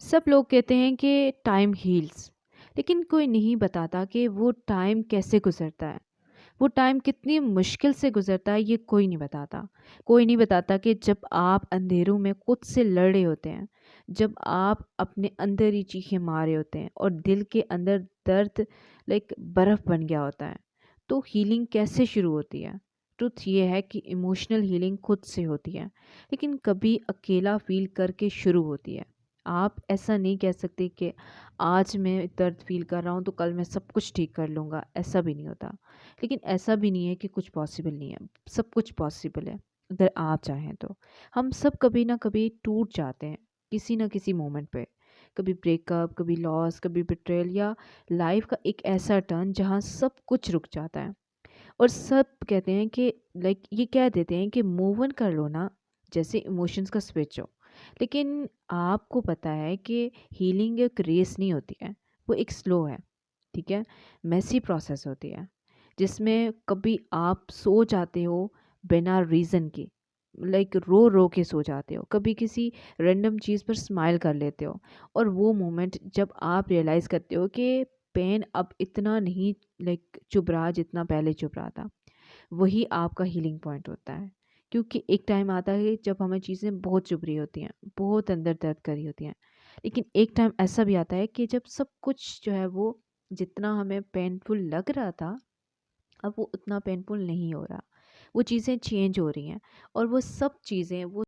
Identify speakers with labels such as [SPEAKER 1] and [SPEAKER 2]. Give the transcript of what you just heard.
[SPEAKER 1] सब लोग कहते हैं कि टाइम हील्स, लेकिन कोई नहीं बताता कि वो टाइम कैसे गुजरता है। वो टाइम कितनी मुश्किल से गुजरता है, ये कोई नहीं बताता। कोई नहीं बताता कि जब आप अंधेरों में खुद से लड़ रहे होते हैं, जब आप अपने अंदर ही चीखें मार रहे होते हैं और दिल के अंदर दर्द लाइक बर्फ बन गया होता है, तो हीलिंग कैसे शुरू होती है। ट्रुथ ये है कि इमोशनल हीलिंग खुद से होती है, लेकिन कभी अकेला फील करके शुरू होती है। आप ऐसा नहीं कह सकते कि आज मैं दर्द फील कर रहा हूँ तो कल मैं सब कुछ ठीक कर लूँगा, ऐसा भी नहीं होता। लेकिन ऐसा भी नहीं है कि कुछ पॉसिबल नहीं है, सब कुछ पॉसिबल है अगर आप चाहें तो। हम सब कभी ना कभी टूट जाते हैं, किसी ना किसी मोमेंट पे। कभी ब्रेकअप, कभी लॉस, कभी बिट्रेयल, या लाइफ का एक ऐसा टर्न जहाँ सब कुछ रुक जाता है और सब कहते हैं कि लाइक ये कह देते हैं कि मूव ऑन कर लो ना, जैसे इमोशंस का स्विच हो। लेकिन आपको पता है कि हीलिंग एक रेस नहीं होती है, वो एक स्लो है, ठीक है, मेसी प्रोसेस होती है, जिसमें कभी आप सो जाते हो बिना रीज़न के, लाइक रो रो के सो जाते हो, कभी किसी रैंडम चीज़ पर स्माइल कर लेते हो, और वो मोमेंट जब आप रियलाइज़ करते हो कि पेन अब इतना नहीं लाइक चुभ रहा जितना पहले चुभ रहा था, वही आपका हीलिंग पॉइंट होता है। क्योंकि एक टाइम आता है जब हमें चीज़ें बहुत चुभ रही होती हैं, बहुत अंदर दर्द करी होती हैं, लेकिन एक टाइम ऐसा भी आता है कि जब सब कुछ जो है वो जितना हमें पेनफुल लग रहा था, अब वो उतना पेनफुल नहीं हो रहा। वो चीज़ें चेंज हो रही हैं, और वो सब चीज़ें वो